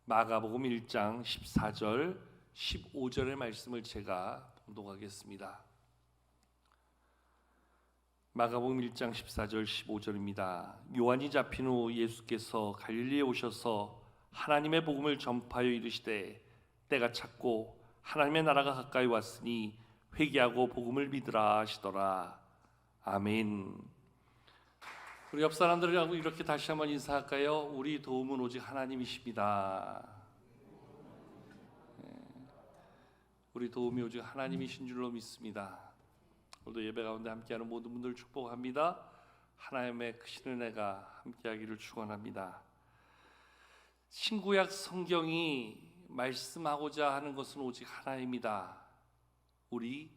마가복음 1장 14절 15절의 말씀을 제가 봉독하겠습니다. 마가복음 1장 14절 15절입니다. 요한이 잡힌 후 예수께서 갈릴리에 오셔서 하나님의 복음을 전파하여 이르시되 때가 찼고 하나님의 나라가 가까이 왔으니 회개하고 복음을 믿으라 하시더라. 아멘. 우리 옆 사람들하고 이렇게 다시 한번 인사할까요? 우리 도움은 오직 하나님이십니다. 우리 도움이 오직 하나님이신 줄로 믿습니다. 오늘도 예배 가운데 함께하는 모든 분들 축복합니다. 하나님의 크신 은혜가 함께하기를 축원합니다. 신구약 성경이 말씀하고자 하는 것은 오직 하나입니다. 우리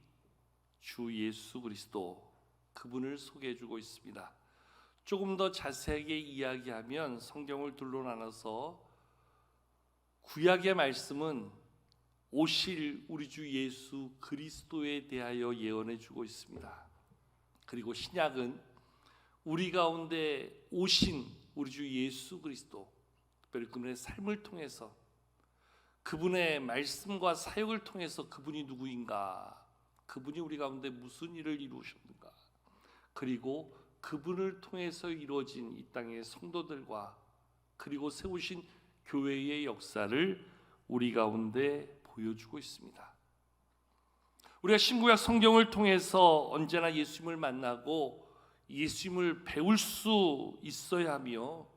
주 예수 그리스도, 그분을 소개해주고 있습니다. 조금 더 자세하게 이야기하면 성경을 둘로 나눠서 구약의 말씀은 오실 우리 주 예수 그리스도에 대하여 예언해 주고 있습니다. 그리고 신약은 우리 가운데 오신 우리 주 예수 그리스도, 특별히 그분의 삶을 통해서, 그분의 말씀과 사역을 통해서 그분이 누구인가, 그분이 우리 가운데 무슨 일을 이루셨는가, 그리고 그분을 통해서 이루어진 이 땅의 성도들과 그리고 세우신 교회의 역사를 우리 가운데 보여주고 있습니다. 우리가 신구약 성경을 통해서 언제나 예수님을 만나고 예수님을 배울 수 있어야 하며,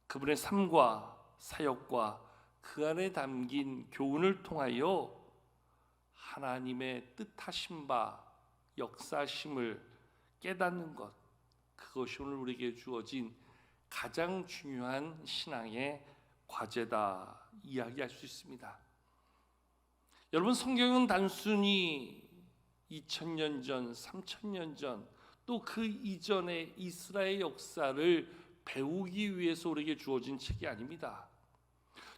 그분의 삶과 사역과 그 안에 담긴 교훈을 통하여 하나님의 뜻하신 바 역사심을 깨닫는 것, 그것이 오늘 우리에게 주어진 가장 중요한 신앙의 과제다 이야기할 수 있습니다. 여러분, 성경은 단순히 2000년 전, 3000년 전, 또 그 이전의 이스라엘 역사를 배우기 위해서 우리에게 주어진 책이 아닙니다.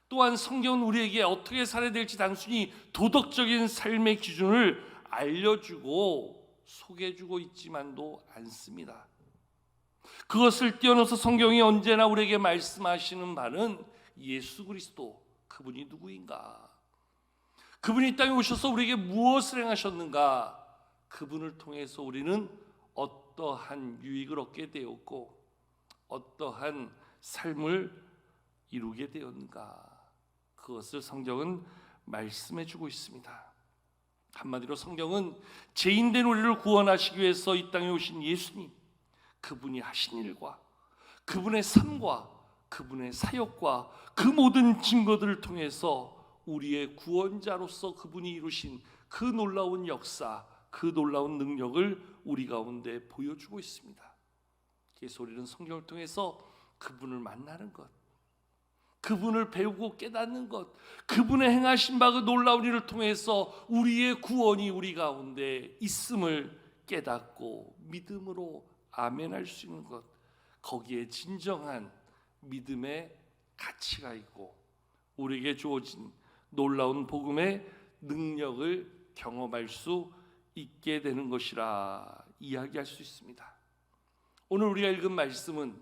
또한 성경은 우리에게 어떻게 살아야 될지 단순히 도덕적인 삶의 기준을 알려주고 소개해주고 있지만도 않습니다. 그것을 뛰어넘어서 성경이 언제나 우리에게 말씀하시는 바는 예수 그리스도, 그분이 누구인가, 그분이 이 땅에 오셔서 우리에게 무엇을 행하셨는가, 그분을 통해서 우리는 어떠한 유익을 얻게 되었고 어떠한 삶을 이루게 되었는가, 그것을 성경은 말씀해 주고 있습니다. 한마디로 성경은 죄인된 우리를 구원하시기 위해서 이 땅에 오신 예수님, 그분이 하신 일과 그분의 삶과 그분의 사역과 그 모든 증거들을 통해서 우리의 구원자로서 그분이 이루신 그 놀라운 역사, 그 놀라운 능력을 우리 가운데 보여주고 있습니다. 그래서 우리는 성경을 통해서 그분을 만나는 것, 그분을 배우고 깨닫는 것, 그분의 행하신 바 그 놀라운 일을 통해서 우리의 구원이 우리 가운데 있음을 깨닫고 믿음으로 아멘할 수 있는 것, 거기에 진정한 믿음의 가치가 있고 우리에게 주어진 놀라운 복음의 능력을 경험할 수 있게 되는 것이라 이야기할 수 있습니다. 오늘 우리가 읽은 말씀은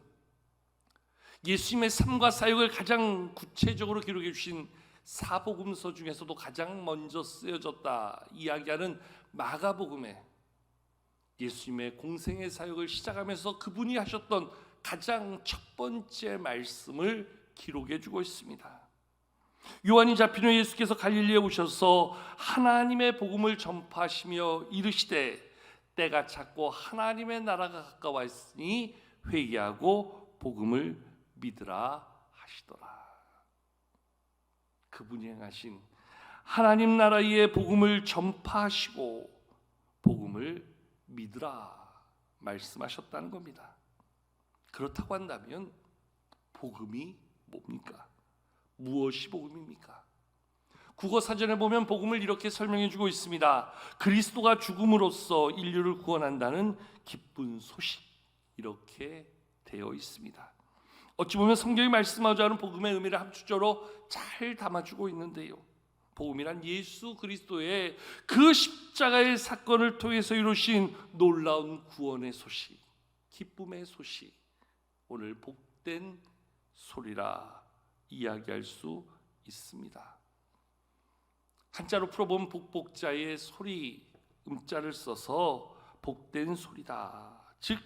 예수님의 삶과 사역을 가장 구체적으로 기록해 주신 사복음서 중에서도 가장 먼저 쓰여졌다 이야기하는 마가복음에 예수님의 공생의 사역을 시작하면서 그분이 하셨던 가장 첫 번째 말씀을 기록해 주고 있습니다. 요한이 잡힌 후 예수께서 갈릴리에 오셔서 하나님의 복음을 전파하시며 이르시되 때가 찼고 하나님의 나라가 가까웠으니 회개하고 복음을 믿으라 하시더라. 그분이 행하신 하나님 나라의 복음을 전파하시고 복음을 믿으라 말씀하셨다는 겁니다. 그렇다고 한다면 복음이 뭡니까? 무엇이 복음입니까? 국어사전에 보면 복음을 이렇게 설명해 주고 있습니다. 그리스도가 죽음으로써 인류를 구원한다는 기쁜 소식, 이렇게 되어 있습니다. 어찌 보면 성경이 말씀하고자 하는 복음의 의미를 합주적으로 잘 담아주고 있는데요, 복음이란 예수 그리스도의 그 십자가의 사건을 통해서 이루신 놀라운 구원의 소식, 기쁨의 소식, 오늘 복된 소리라 이야기할 수 있습니다. 한자로 풀어보면 복복자의 소리, 음자를 써서 복된 소리다. 즉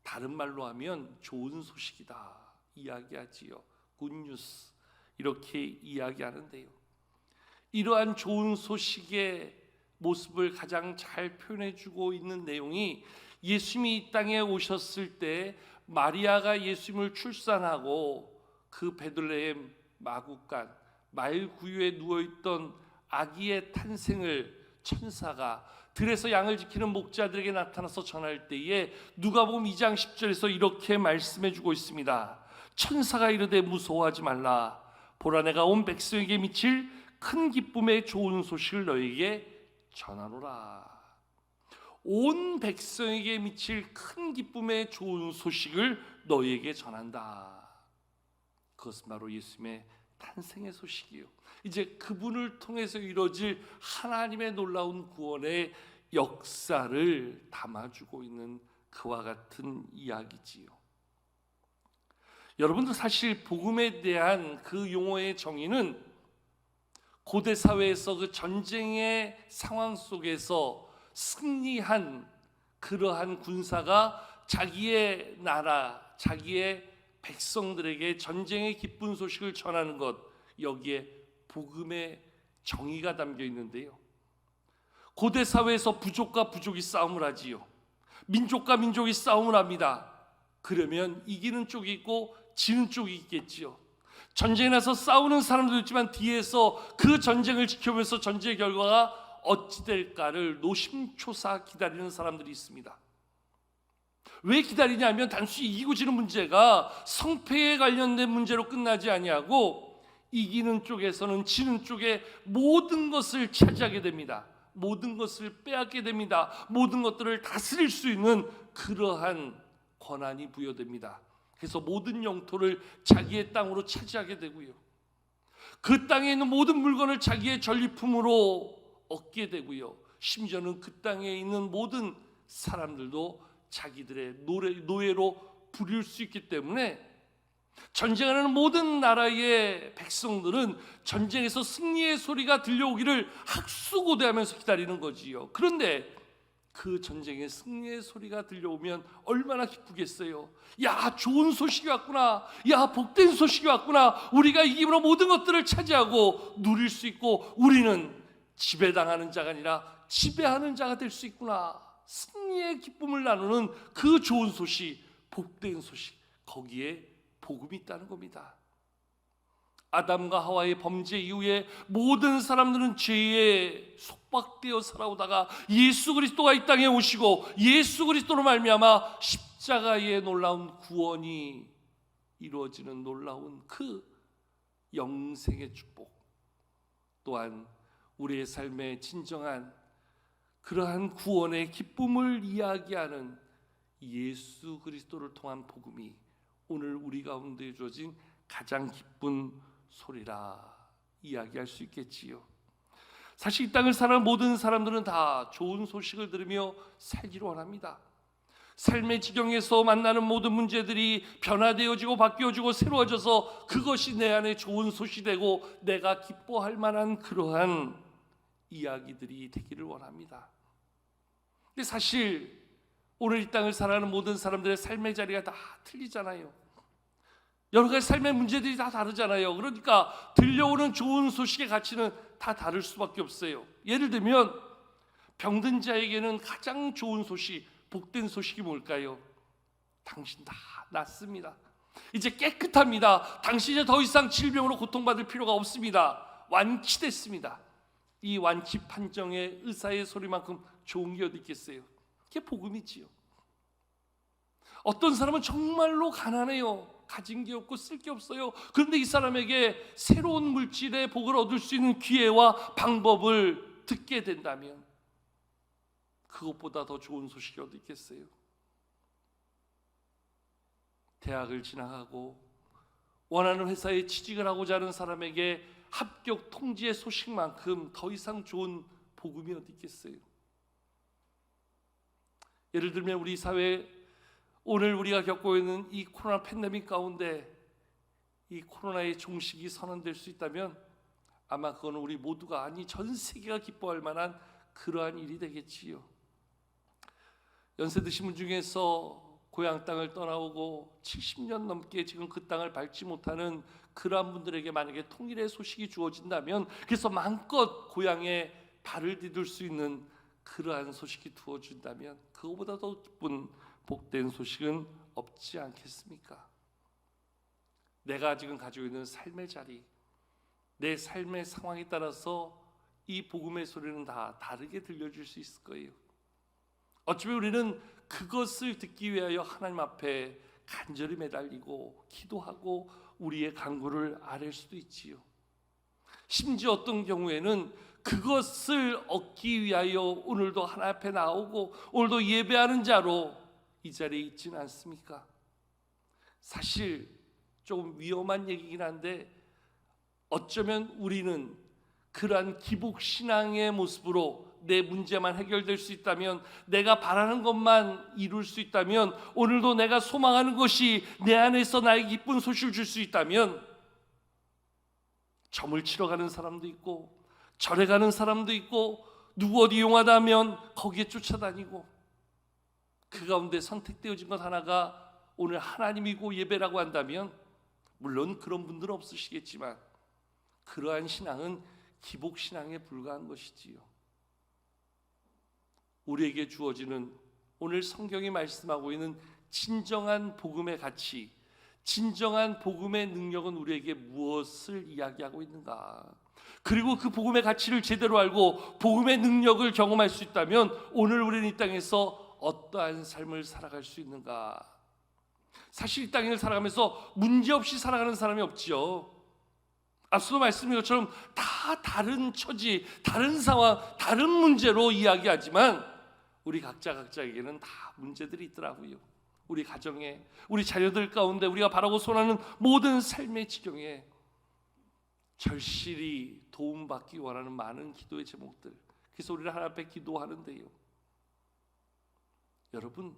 다른 말로 하면 좋은 소식이다 이야기하지요. 굿뉴스 이렇게 이야기하는데요. 이러한 좋은 소식의 모습을 가장 잘 표현해주고 있는 내용이 예수님이 이 땅에 오셨을 때 마리아가 예수님을 출산하고 그 베들레헴 마구간 말구유에 누워있던 아기의 탄생을 천사가 들에서 양을 지키는 목자들에게 나타나서 전할 때에 누가복음 2장 10절에서 이렇게 말씀해주고 있습니다. 천사가 이르되 무서워하지 말라. 보라 내가 온 백성에게 미칠 큰 기쁨의 좋은 소식을 너에게 전하노라. 온 백성에게 미칠 큰 기쁨의 좋은 소식을 너에게 전한다. 그것은 바로 예수님의 탄생의 소식이요. 이제 그분을 통해서 이루어질 하나님의 놀라운 구원의 역사를 담아주고 있는 그와 같은 이야기지요. 여러분들 사실 복음에 대한 그 용어의 정의는 고대 사회에서 그 전쟁의 상황 속에서 승리한 그러한 군사가 자기의 나라, 자기의 백성들에게 전쟁의 기쁜 소식을 전하는 것, 여기에 복음의 정의가 담겨 있는데요. 고대 사회에서 부족과 부족이 싸움을 하지요. 민족과 민족이 싸움을 합니다. 그러면 이기는 쪽이 있고 지는 쪽이 있겠지요. 전쟁에 나서 싸우는 사람도 있지만 뒤에서 그 전쟁을 지켜보면서 전쟁의 결과가 어찌 될까를 노심초사 기다리는 사람들이 있습니다. 왜 기다리냐면 단순히 이기고 지는 문제가 성패에 관련된 문제로 끝나지 아니하고 이기는 쪽에서는 지는 쪽에 모든 것을 차지하게 됩니다. 모든 것을 빼앗게 됩니다. 모든 것들을 다스릴 수 있는 그러한 권한이 부여됩니다. 그래서 모든 영토를 자기의 땅으로 차지하게 되고요. 그 땅에 있는 모든 물건을 자기의 전리품으로 얻게 되고요. 심지어는 그 땅에 있는 모든 사람들도 자기들의 노예로 부릴 수 있기 때문에 전쟁하는 모든 나라의 백성들은 전쟁에서 승리의 소리가 들려오기를 학수고대하면서 기다리는 거지요. 그런데 그 전쟁의 승리의 소리가 들려오면 얼마나 기쁘겠어요. 야, 좋은 소식이 왔구나. 야, 복된 소식이 왔구나. 우리가 이김으로 모든 것들을 차지하고 누릴 수 있고 우리는 지배당하는 자가 아니라 지배하는 자가 될 수 있구나. 승리의 기쁨을 나누는 그 좋은 소식, 복된 소식, 거기에 복음이 있다는 겁니다. 아담과 하와의 범죄 이후에 모든 사람들은 죄에 속박되어 살아오다가 예수 그리스도가 이 땅에 오시고 예수 그리스도로 말미암아 십자가의 놀라운 구원이 이루어지는 놀라운 그 영생의 축복, 또한 우리의 삶의 진정한 그러한 구원의 기쁨을 이야기하는 예수 그리스도를 통한 복음이 오늘 우리 가운데 주어진 가장 기쁜 소리라 이야기할 수 있겠지요. 사실 이 땅을 사는 모든 사람들은 다 좋은 소식을 들으며 살기를 원합니다. 삶의 지경에서 만나는 모든 문제들이 변화되어지고 바뀌어지고 새로워져서 그것이 내 안에 좋은 소식이 되고 내가 기뻐할 만한 그러한 이야기들이 되기를 원합니다. 근데 사실 오늘 이 땅을 살아가는 모든 사람들의 삶의 자리가 다 틀리잖아요. 여러 가지 삶의 문제들이 다 다르잖아요. 그러니까 들려오는 좋은 소식의 가치는 다 다를 수밖에 없어요. 예를 들면 병든 자에게는 가장 좋은 소식, 복된 소식이 뭘까요? 당신 다 낫습니다. 이제 깨끗합니다. 당신 이제 더 이상 질병으로 고통받을 필요가 없습니다. 완치됐습니다. 이 완치 판정의 의사의 소리만큼 좋은 게 어디 있겠어요? 그게 복음이지요. 어떤 사람은 정말로 가난해요. 가진 게 없고 쓸 게 없어요. 그런데 이 사람에게 새로운 물질의 복을 얻을 수 있는 기회와 방법을 듣게 된다면 그것보다 더 좋은 소식이 어디 있겠어요? 대학을 진학하고 원하는 회사에 취직을 하고자 하는 사람에게 합격 통지의 소식만큼 더 이상 좋은 복음이 어디 있겠어요? 예를 들면 우리 사회 오늘 우리가 겪고 있는 이 코로나 팬데믹 가운데 이 코로나의 종식이 선언될 수 있다면 아마 그거는 우리 모두가, 아니 전 세계가 기뻐할 만한 그러한 일이 되겠지요. 연세 드신 분 중에서 고향 땅을 떠나오고 70년 넘게 지금 그 땅을 밟지 못하는 그러한 분들에게 만약에 통일의 소식이 주어진다면, 그래서 마음껏 고향에 발을 디딜 수 있는 그러한 소식이 주어진다면, 그거보다 더 기쁜 복된 소식은 없지 않겠습니까? 내가 지금 가지고 있는 삶의 자리, 내 삶의 상황에 따라서 이 복음의 소리는 다 다르게 들려줄 수 있을 거예요. 어쩌면 우리는 그것을 듣기 위하여 하나님 앞에 간절히 매달리고 기도하고 우리의 간구를 아뢰일 수도 있지요. 심지어 어떤 경우에는 그것을 얻기 위하여 오늘도 하나님 앞에 나오고 오늘도 예배하는 자로 이 자리에 있지는 않습니까? 사실 조금 위험한 얘기긴 한데, 어쩌면 우리는 그러한 기복신앙의 모습으로 내 문제만 해결될 수 있다면, 내가 바라는 것만 이룰 수 있다면, 오늘도 내가 소망하는 것이 내 안에서 나에게 기쁜 소식을 줄 수 있다면, 점을 치러 가는 사람도 있고 절에 가는 사람도 있고 누구 어디 용하다 하면 거기에 쫓아다니고, 그 가운데 선택되어진 것 하나가 오늘 하나님이고 예배라고 한다면, 물론 그런 분들은 없으시겠지만 그러한 신앙은 기복신앙에 불과한 것이지요. 우리에게 주어지는 오늘 성경이 말씀하고 있는 진정한 복음의 가치, 진정한 복음의 능력은 우리에게 무엇을 이야기하고 있는가? 그리고 그 복음의 가치를 제대로 알고 복음의 능력을 경험할 수 있다면 오늘 우리는 이 땅에서 어떠한 삶을 살아갈 수 있는가? 사실 이 땅을 살아가면서 문제없이 살아가는 사람이 없지요. 앞서도 말씀드린 것처럼 다 다른 처지, 다른 상황, 다른 문제로 이야기하지만 우리 각자에게는 다 문제들이 있더라고요. 우리 가정에, 우리 자녀들 가운데 우리가 바라고 소원하는 모든 삶의 지경에 절실히 도움받기 원하는 많은 기도의 제목들, 그래서 우리는 하나님 앞에 기도하는데요. 여러분,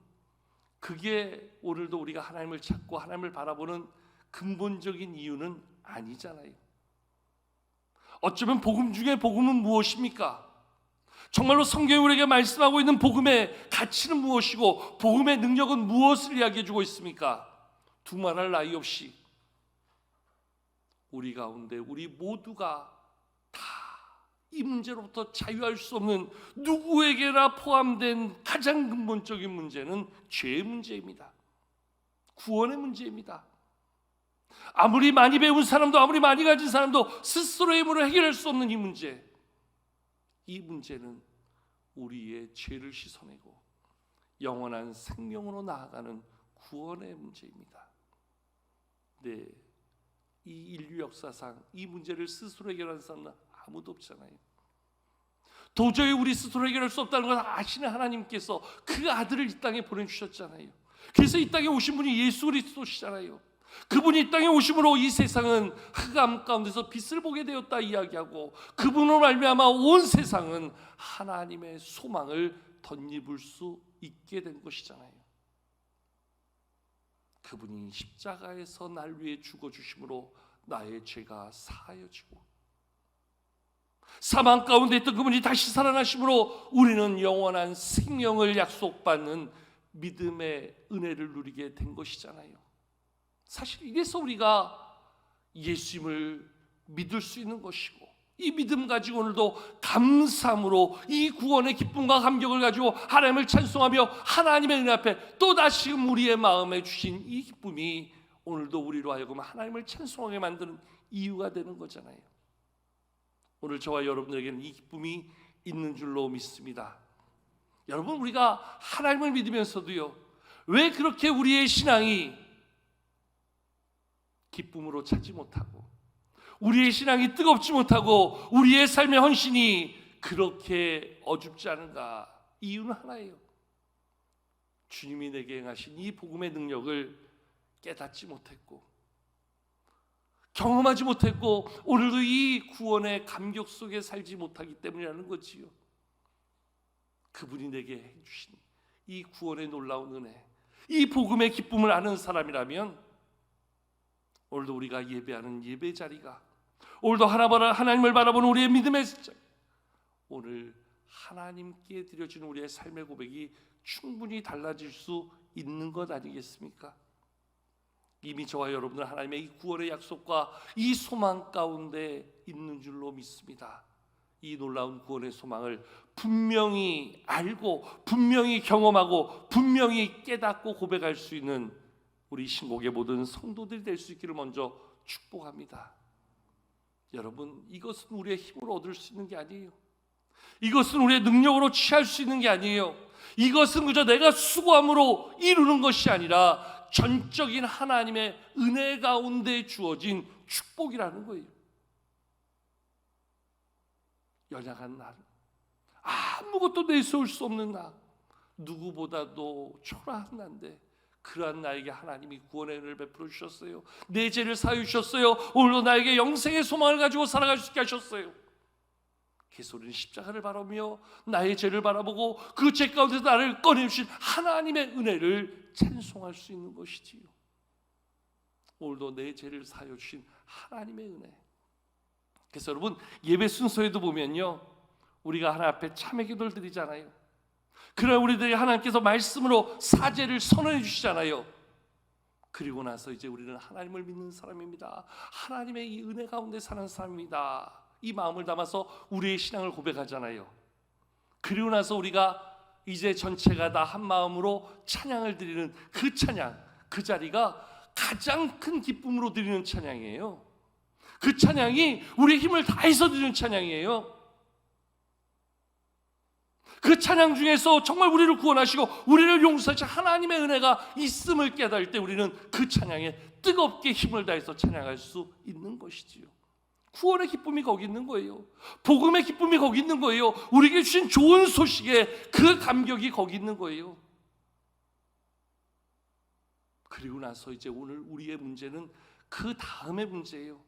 그게 오늘도 우리가 하나님을 찾고 하나님을 바라보는 근본적인 이유는 아니잖아요. 어쩌면 복음 중에 복음은 무엇입니까? 정말로 성경이 우리에게 말씀하고 있는 복음의 가치는 무엇이고 복음의 능력은 무엇을 이야기해주고 있습니까? 두말할 나위 없이 우리 가운데 우리 모두가 다 이 문제로부터 자유할 수 없는, 누구에게나 포함된 가장 근본적인 문제는 죄의 문제입니다. 구원의 문제입니다. 아무리 많이 배운 사람도 아무리 많이 가진 사람도 스스로의 힘으로 해결할 수 없는 이 문제, 이 문제는 우리의 죄를 씻어내고 영원한 생명으로 나아가는 구원의 문제입니다. 네, 이 인류 역사상 이 문제를 스스로 해결하는 사람은 아무도 없잖아요. 도저히 우리 스스로 해결할 수 없다는 걸 아시는 하나님께서 그 아들을 이 땅에 보내주셨잖아요. 그래서 이 땅에 오신 분이 예수 그리스도시잖아요. 그분이 이 땅에 오심으로 이 세상은 흑암 가운데서 빛을 보게 되었다 이야기하고, 그분으로 말미암아 온 세상은 하나님의 소망을 덧입을 수 있게 된 것이잖아요. 그분이 십자가에서 날 위해 죽어주심으로 나의 죄가 사하여지고, 사망 가운데 있던 그분이 다시 살아나심으로 우리는 영원한 생명을 약속받는 믿음의 은혜를 누리게 된 것이잖아요. 사실 이래서 우리가 예수님을 믿을 수 있는 것이고, 이 믿음 가지고 오늘도 감사함으로 이 구원의 기쁨과 감격을 가지고 하나님을 찬송하며 하나님의 은혜 앞에 또다시 우리의 마음에 주신 이 기쁨이 오늘도 우리로 하여금 하나님을 찬송하게 만드는 이유가 되는 거잖아요. 오늘 저와 여러분들에게는 이 기쁨이 있는 줄로 믿습니다. 여러분, 우리가 하나님을 믿으면서도요, 왜 그렇게 우리의 신앙이 기쁨으로 차지 못하고 우리의 신앙이 뜨겁지 못하고 우리의 삶의 헌신이 그렇게 어줍지 않은가? 이유는 하나예요. 주님이 내게 행하신 이 복음의 능력을 깨닫지 못했고 경험하지 못했고 오늘도 이 구원의 감격 속에 살지 못하기 때문이라는 거지요. 그분이 내게 해주신 이 구원의 놀라운 은혜, 이 복음의 기쁨을 아는 사람이라면 오늘도 우리가 예배하는 예배 자리가, 오늘도 하나님을 바라보는 우리의 믿음의 자리, 오늘 하나님께 드려지는 우리의 삶의 고백이 충분히 달라질 수 있는 것 아니겠습니까? 이미 저와 여러분은 하나님의 이 구원의 약속과 이 소망 가운데 있는 줄로 믿습니다. 이 놀라운 구원의 소망을 분명히 알고 분명히 경험하고 분명히 깨닫고 고백할 수 있는 우리 신곡의 모든 성도들이 될 수 있기를 먼저 축복합니다. 여러분, 이것은 우리의 힘으로 얻을 수 있는 게 아니에요. 이것은 우리의 능력으로 취할 수 있는 게 아니에요. 이것은 그저 내가 수고함으로 이루는 것이 아니라 전적인 하나님의 은혜 가운데 주어진 축복이라는 거예요. 연약한 나, 아무것도 내세울 수 없는 나, 누구보다도 초라한 나인데 그러한 나에게 하나님이 구원의 은혜를 베풀어 주셨어요. 내 죄를 사하여 주셨어요. 오늘도 나에게 영생의 소망을 가지고 살아갈 수 있게 하셨어요. 그래서 우리는 십자가를 바라며 나의 죄를 바라보고 그 죄 가운데서 나를 꺼내주신 하나님의 은혜를 찬송할 수 있는 것이지요. 오늘도 내 죄를 사하여 주신 하나님의 은혜. 그래서 여러분, 예배 순서에도 보면요, 우리가 하나님 앞에 참회 기도를 드리잖아요. 그러나 우리들이 하나님께서 말씀으로 사죄를 선언해 주시잖아요. 그리고 나서 이제 우리는 하나님을 믿는 사람입니다. 하나님의 이 은혜 가운데 사는 사람입니다. 이 마음을 담아서 우리의 신앙을 고백하잖아요. 그리고 나서 우리가 이제 전체가 다 한 마음으로 찬양을 드리는 그 찬양, 그 자리가 가장 큰 기쁨으로 드리는 찬양이에요. 그 찬양이 우리의 힘을 다해서 드리는 찬양이에요. 그 찬양 중에서 정말 우리를 구원하시고 우리를 용서하신 하나님의 은혜가 있음을 깨달을 때 우리는 그 찬양에 뜨겁게 힘을 다해서 찬양할 수 있는 것이지요. 구원의 기쁨이 거기 있는 거예요. 복음의 기쁨이 거기 있는 거예요. 우리에게 주신 좋은 소식에 그 감격이 거기 있는 거예요. 그리고 나서 이제 오늘 우리의 문제는 그 다음의 문제예요.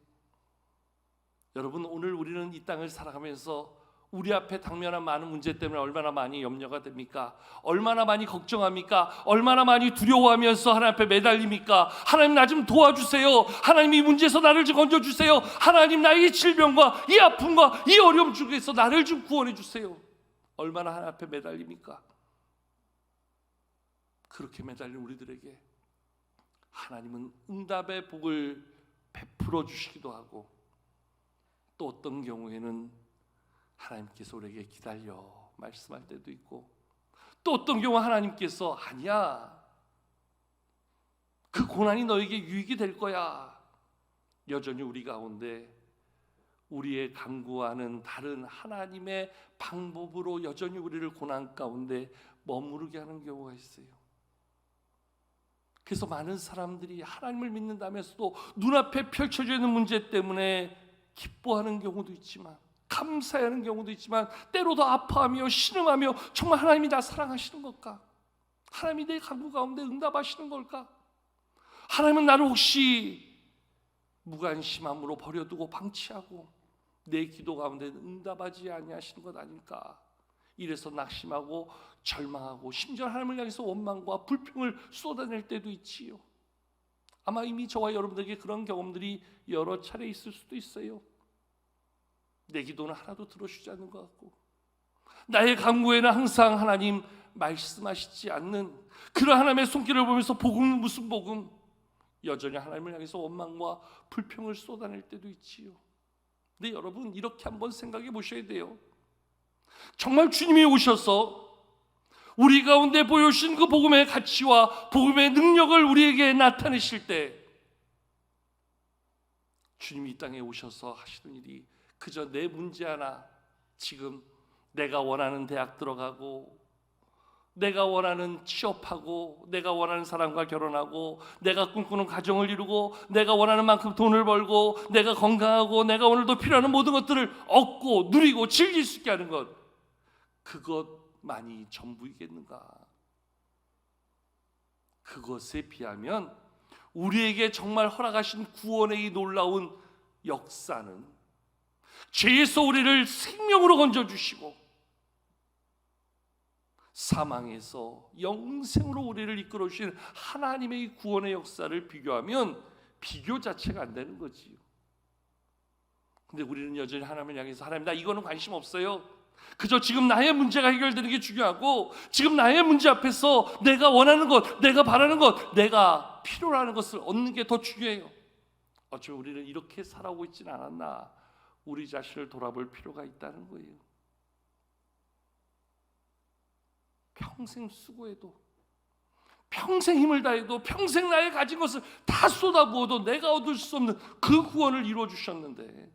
여러분, 오늘 우리는 이 땅을 살아가면서 우리 앞에 당면한 많은 문제 때문에 얼마나 많이 염려가 됩니까? 얼마나 많이 걱정합니까? 얼마나 많이 두려워하면서 하나님 앞에 매달립니까? 하나님, 나 좀 도와주세요. 하나님, 이 문제에서 나를 좀 건져주세요. 하나님, 나의 이 질병과 이 아픔과 이 어려움 중에서 나를 좀 구원해 주세요. 얼마나 하나님 앞에 매달립니까? 그렇게 매달린 우리들에게 하나님은 응답의 복을 베풀어 주시기도 하고, 또 어떤 경우에는 하나님께서 우리에게 기다려 말씀할 때도 있고, 또 어떤 경우 하나님께서 아니야, 그 고난이 너에게 유익이 될 거야, 여전히 우리 가운데 우리의 강구하는 다른 하나님의 방법으로 여전히 우리를 고난 가운데 머무르게 하는 경우가 있어요. 그래서 많은 사람들이 하나님을 믿는다면서도 눈앞에 펼쳐져 있는 문제 때문에 기뻐하는 경우도 있지만, 감사하는 경우도 있지만, 때로도 아파하며 신음하며 정말 하나님이 나 사랑하시는 걸까? 하나님이 내 간구 가운데 응답하시는 걸까? 하나님은 나를 혹시 무관심함으로 버려두고 방치하고 내 기도 가운데 응답하지 아니하시는 것 아닐까? 이래서 낙심하고 절망하고 심지어 하나님을 향해서 원망과 불평을 쏟아낼 때도 있지요. 아마 이미 저와 여러분들에게 그런 경험들이 여러 차례 있을 수도 있어요. 내 기도는 하나도 들어주지 않는 것 같고, 나의 간구에는 항상 하나님 말씀하시지 않는 그런 하나님의 손길을 보면서 복음은 무슨 복음? 여전히 하나님을 향해서 원망과 불평을 쏟아낼 때도 있지요. 근데 여러분, 이렇게 한번 생각해 보셔야 돼요. 정말 주님이 오셔서 우리 가운데 보여주신 그 복음의 가치와 복음의 능력을 우리에게 나타내실 때, 주님이 이 땅에 오셔서 하시는 일이 그저 내 문제 하나, 지금 내가 원하는 대학 들어가고, 내가 원하는 취업하고, 내가 원하는 사람과 결혼하고, 내가 꿈꾸는 가정을 이루고, 내가 원하는 만큼 돈을 벌고, 내가 건강하고, 내가 오늘도 필요한 모든 것들을 얻고 누리고 즐길 수 있게 하는 것, 그것만이 전부이겠는가? 그것에 비하면 우리에게 정말 허락하신 구원의 이 놀라운 역사는 죄에서 우리를 생명으로 건져주시고 사망에서 영생으로 우리를 이끌어주신 하나님의 구원의 역사를 비교하면 비교 자체가 안 되는 거지요. 근데 우리는 여전히 하나님을 향해서 하나님 나 이거는 관심 없어요. 그저 지금 나의 문제가 해결되는 게 중요하고 지금 나의 문제 앞에서 내가 원하는 것, 내가 바라는 것, 내가 필요로 하는 것을 얻는 게 더 중요해요. 어쩌면 우리는 이렇게 살아오고 있지는 않았나, 우리 자신을 돌아볼 필요가 있다는 거예요. 평생 수고해도, 평생 힘을 다해도, 평생 나의 가진 것을 다 쏟아부어도 내가 얻을 수 없는 그 구원을 이루어 주셨는데,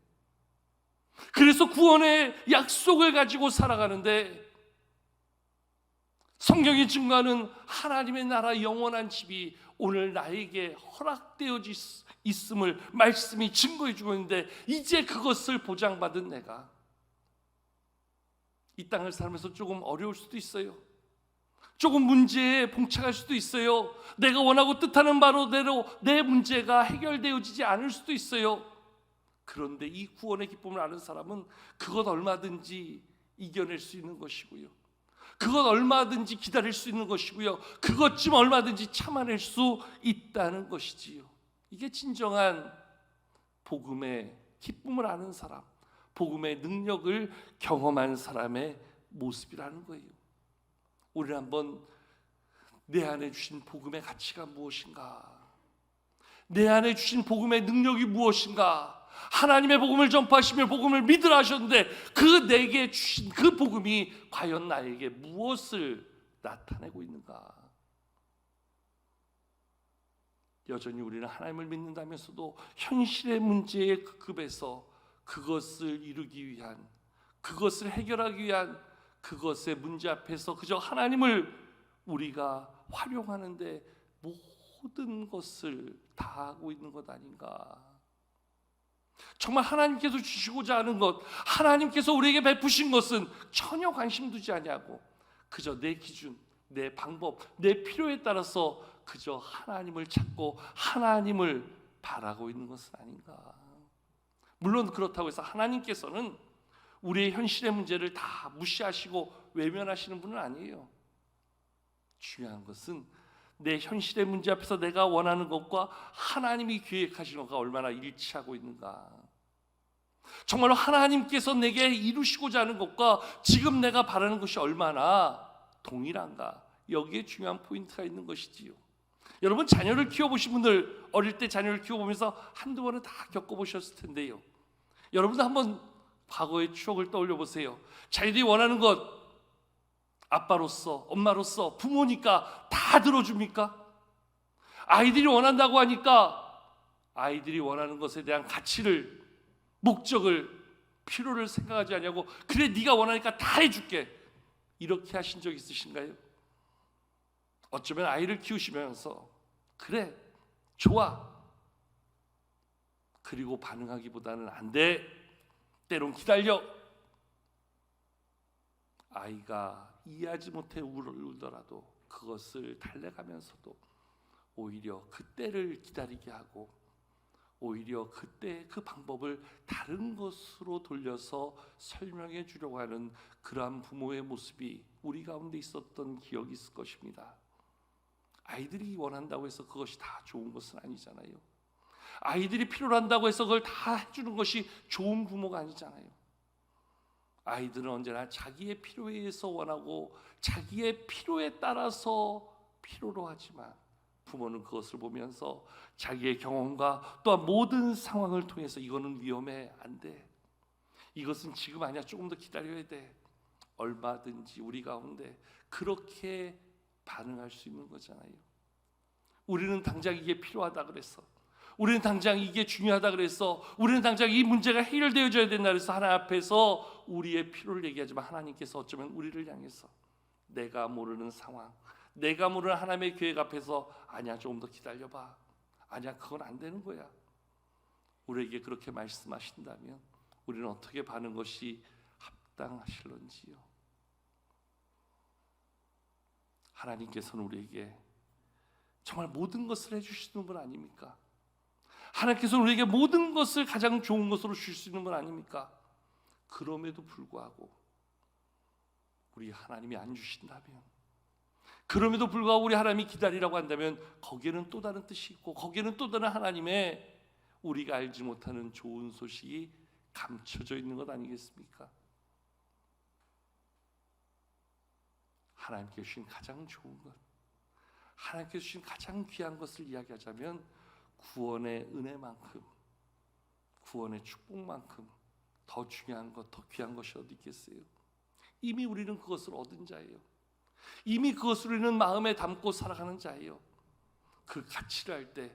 그래서 구원의 약속을 가지고 살아가는데, 성경이 증거하는 하나님의 나라 영원한 집이 오늘 나에게 허락되어 있음을 말씀이 증거해 주고 있는데, 이제 그것을 보장받은 내가 이 땅을 살면서 조금 어려울 수도 있어요. 조금 문제에 봉착할 수도 있어요. 내가 원하고 뜻하는 바로대로 내 문제가 해결되어지지 않을 수도 있어요. 그런데 이 구원의 기쁨을 아는 사람은 그것 얼마든지 이겨낼 수 있는 것이고요, 그것 얼마든지 기다릴 수 있는 것이고요, 그것 좀 얼마든지 참아낼 수 있다는 것이지요. 이게 진정한 복음의 기쁨을 아는 사람, 복음의 능력을 경험한 사람의 모습이라는 거예요. 우리는 한번 내 안에 주신 복음의 가치가 무엇인가, 내 안에 주신 복음의 능력이 무엇인가, 하나님의 복음을 전파하시며 복음을 믿으라 하셨는데 그 내게 주신 그 복음이 과연 나에게 무엇을 나타내고 있는가. 여전히 우리는 하나님을 믿는다면서도 현실의 문제의 급에서 그것을 이루기 위한, 그것을 해결하기 위한 그것의 문제 앞에서 그저 하나님을 우리가 활용하는데 모든 것을 다 하고 있는 것 아닌가. 정말 하나님께서 주시고자 하는 것, 하나님께서 우리에게 베푸신 것은 전혀 관심 두지 아니하고 그저 내 기준, 내 방법, 내 필요에 따라서 그저 하나님을 찾고 하나님을 바라고 있는 것은 아닌가. 물론 그렇다고 해서 하나님께서는 우리의 현실의 문제를 다 무시하시고 외면하시는 분은 아니에요. 중요한 것은 내 현실의 문제 앞에서 내가 원하는 것과 하나님이 계획하신 것과 얼마나 일치하고 있는가. 정말로 하나님께서 내게 이루시고자 하는 것과 지금 내가 바라는 것이 얼마나 동일한가. 여기에 중요한 포인트가 있는 것이지요. 여러분, 자녀를 키워보신 분들, 어릴 때 자녀를 키워보면서 한두 번은 다 겪어보셨을 텐데요, 여러분도 한번 과거의 추억을 떠올려 보세요. 자기들이 원하는 것 아빠로서, 엄마로서, 부모니까 다 들어줍니까? 아이들이 원한다고 하니까 아이들이 원하는 것에 대한 가치를, 목적을, 필요를 생각하지 않냐고, 그래 네가 원하니까 다 해줄게, 이렇게 하신 적 있으신가요? 어쩌면 아이를 키우시면서 그래 좋아, 그리고 반응하기보다는 안 돼, 때론 기다려, 아이가 이해하지 못해 울더라도 그것을 달래가면서도 오히려 그때를 기다리게 하고 오히려 그때 그 방법을 다른 것으로 돌려서 설명해 주려고 하는 그러한 부모의 모습이 우리 가운데 있었던 기억이 있을 것입니다. 아이들이 원한다고 해서 그것이 다 좋은 것은 아니잖아요. 아이들이 필요로 한다고 해서 그걸 다 해주는 것이 좋은 부모가 아니잖아요. 아이들은 언제나 자기의 필요에 의해서 원하고 자기의 필요에 따라서 필요로 하지만, 부모는 그것을 보면서 자기의 경험과 또한 모든 상황을 통해서 이거는 위험해, 안 돼, 이것은 지금 아니야, 조금 더 기다려야 돼, 얼마든지 우리 가운데 그렇게 반응할 수 있는 거잖아요. 우리는 당장 이게 필요하다 그래서, 우리는 당장 이게 중요하다 그래서, 우리는 당장 이 문제가 해결되어져야 된다 그래서 하나님 앞에서 우리의 필요를 얘기하지만, 하나님께서 어쩌면 우리를 향해서 내가 모르는 상황, 내가 모르는 하나님의 계획 앞에서 아니야, 조금 더 기다려봐, 아니야, 그건 안 되는 거야, 우리에게 그렇게 말씀하신다면 우리는 어떻게 반응 것이 합당하실런지요. 하나님께서는 우리에게 정말 모든 것을 해주시는 분 아닙니까? 하나님께서 우리에게 모든 것을 가장 좋은 것으로 주실 수 있는 분 아닙니까? 그럼에도 불구하고 우리 하나님이 안 주신다면, 그럼에도 불구하고 우리 하나님이 기다리라고 한다면 거기에는 또 다른 뜻이 있고, 거기에는 또 다른 하나님의 우리가 알지 못하는 좋은 소식이 감춰져 있는 것 아니겠습니까? 하나님께 주신 가장 좋은 것, 하나님께 주신 가장 귀한 것을 이야기하자면 구원의 은혜만큼, 구원의 축복만큼 더 중요한 것, 더 귀한 것이 어디 있겠어요? 이미 우리는 그것을 얻은 자예요. 이미 그것을 우리는 마음에 담고 살아가는 자예요. 그 가치를 알 때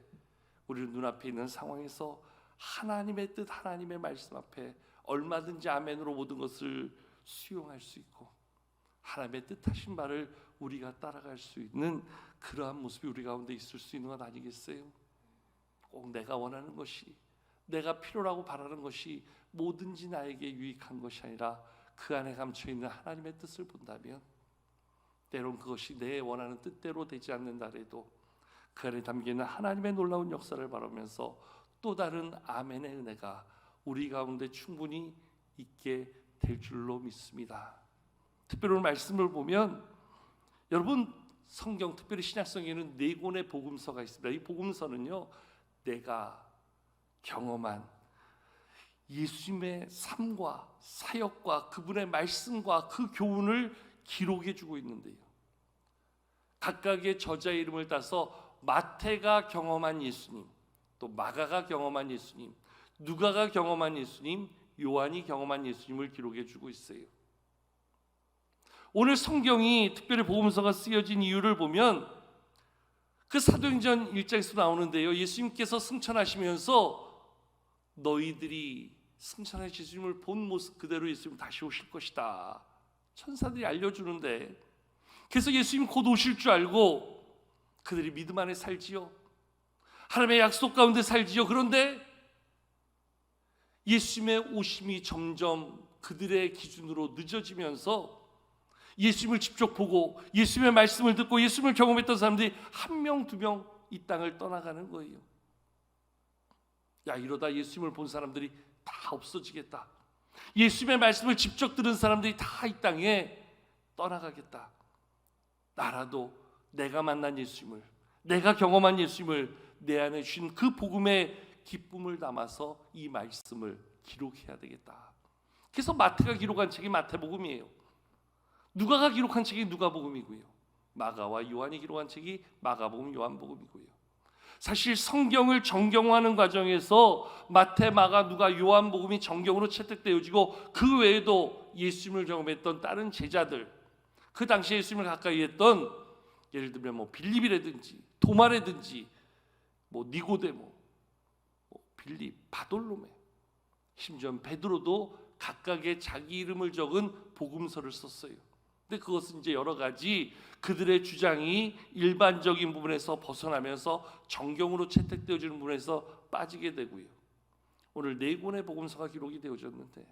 우리는 눈앞에 있는 상황에서 하나님의 뜻, 하나님의 말씀 앞에 얼마든지 아멘으로 모든 것을 수용할 수 있고, 하나님의 뜻하신 바를 우리가 따라갈 수 있는 그러한 모습이 우리 가운데 있을 수 있는 것 아니겠어요? 꼭 내가 원하는 것이, 내가 필요라고 바라는 것이 뭐든지 나에게 유익한 것이 아니라 그 안에 감춰있는 하나님의 뜻을 본다면, 때론 그것이 내 원하는 뜻대로 되지 않는다래도 그 안에 담겨있는 하나님의 놀라운 역사를 바라면서 또 다른 아멘의 은혜가 우리 가운데 충분히 있게 될 줄로 믿습니다. 특별히 오늘 말씀을 보면, 여러분 성경, 특별히 신약성경에는 4권의 복음서가 있습니다. 이 복음서는요, 내가 경험한 예수님의 삶과 사역과 그분의 말씀과 그 교훈을 기록해 주고 있는데요, 각각의 저자의 이름을 따서 마태가 경험한 예수님, 또 마가가 경험한 예수님, 누가가 경험한 예수님, 요한이 경험한 예수님을 기록해 주고 있어요. 오늘 성경이 특별히 복음서가 쓰여진 이유를 보면 그 사도행전 1장에서 나오는데요, 예수님께서 승천하시면서 너희들이 승천하신 예수님을 본 모습 그대로 예수님 다시 오실 것이다, 천사들이 알려주는데, 그래서 예수님 곧 오실 줄 알고 그들이 믿음 안에 살지요, 하나님의 약속 가운데 살지요. 그런데 예수님의 오심이 점점 그들의 기준으로 늦어지면서 예수님을 직접 보고 예수님의 말씀을 듣고 예수님을 경험했던 사람들이 1명, 2명 이 땅을 떠나가는 거예요. 야, 이러다 예수님을 본 사람들이 다 없어지겠다, 예수님의 말씀을 직접 들은 사람들이 다 이 땅에 떠나가겠다, 나라도 내가 만난 예수님을, 내가 경험한 예수님을 내 안에 주신 그 복음의 기쁨을 담아서 이 말씀을 기록해야 되겠다. 그래서 마태가 기록한 책이 마태복음이에요. 누가가 기록한 책이 누가복음이고요, 마가와 요한이 기록한 책이 마가복음, 요한복음이고요. 사실 성경을 정경화하는 과정에서 마태, 마가, 누가, 요한복음이 정경으로 채택되어지고 그 외에도 예수님을 경험했던 다른 제자들, 그 당시에 예수님을 가까이 했던, 예를 들면 뭐 빌립이라든지 도마라든지 뭐 니고데모, 빌립, 바돌로메, 심지어 베드로도 각각의 자기 이름을 적은 복음서를 썼어요. 근데 그것은 이제 여러 가지 그들의 주장이 일반적인 부분에서 벗어나면서 정경으로 채택되어지는 부분에서 빠지게 되고요, 오늘 4권의 복음서가 기록이 되어졌는데,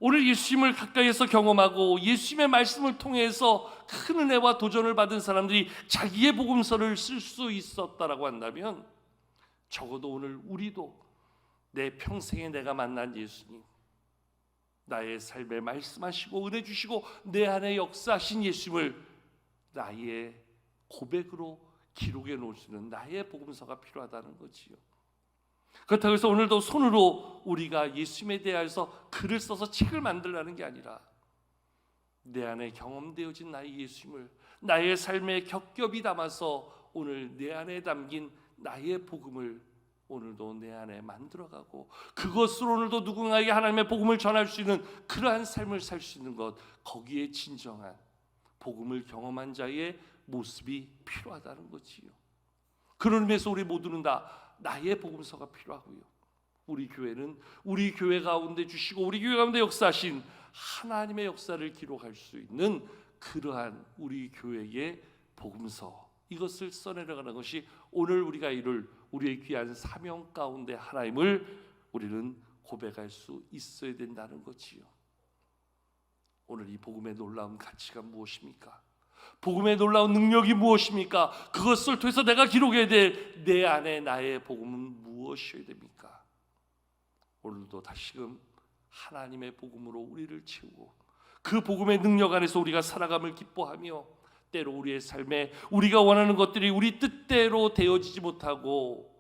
오늘 예수님을 가까이에서 경험하고 예수님의 말씀을 통해서 큰 은혜와 도전을 받은 사람들이 자기의 복음서를 쓸 수 있었다라고 한다면, 적어도 오늘 우리도 내 평생에 내가 만난 예수님, 나의 삶에 말씀하시고 은혜 주시고 내 안에 역사하신 예수님을 나의 고백으로 기록해 놓을 수 있는 나의 복음서가 필요하다는 거지요. 그렇다고 해서 오늘도 손으로 우리가 예수님에 대해서 글을 써서 책을 만들라는 게 아니라, 내 안에 경험되어진 나의 예수님을 나의 삶에 겹겹이 담아서 오늘 내 안에 담긴 나의 복음을 오늘도 내 안에 만들어가고, 그것으로 오늘도 누군가에게 하나님의 복음을 전할 수 있는 그러한 삶을 살 수 있는 것, 거기에 진정한 복음을 경험한 자의 모습이 필요하다는 거지요. 그런 의미에서 우리 모두는 다 나의 복음서가 필요하고요, 우리 교회는 우리 교회 가운데 주시고 우리 교회 가운데 역사하신 하나님의 역사를 기록할 수 있는 그러한 우리 교회의 복음서, 이것을 써내려가는 것이 오늘 우리가 이룰 우리의 귀한 사명 가운데 하나님을 우리는 고백할 수 있어야 된다는 거지요. 오늘 이 복음의 놀라운 가치가 무엇입니까? 복음의 놀라운 능력이 무엇입니까? 그것을 통해서 내가 기록해야 될 내 안에 나의 복음은 무엇이어야 됩니까? 오늘도 다시금 하나님의 복음으로 우리를 채우고 그 복음의 능력 안에서 우리가 살아감을 기뻐하며 때로 우리의 삶에 우리가 원하는 것들이 우리 뜻대로 되어지지 못하고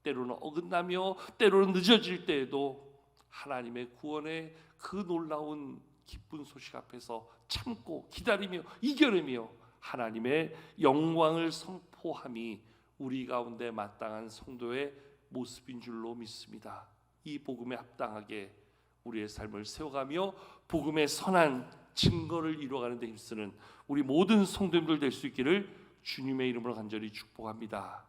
때로는 어긋나며 때로는 늦어질 때에도 하나님의 구원의 그 놀라운 기쁜 소식 앞에서 참고 기다리며 이겨내며 하나님의 영광을 선포함이 우리 가운데 마땅한 성도의 모습인 줄로 믿습니다. 이 복음에 합당하게 우리의 삶을 세워가며 복음의 선한 증거를 이루어가는 데 힘쓰는 우리 모든 성도님들 될 수 있기를 주님의 이름으로 간절히 축복합니다.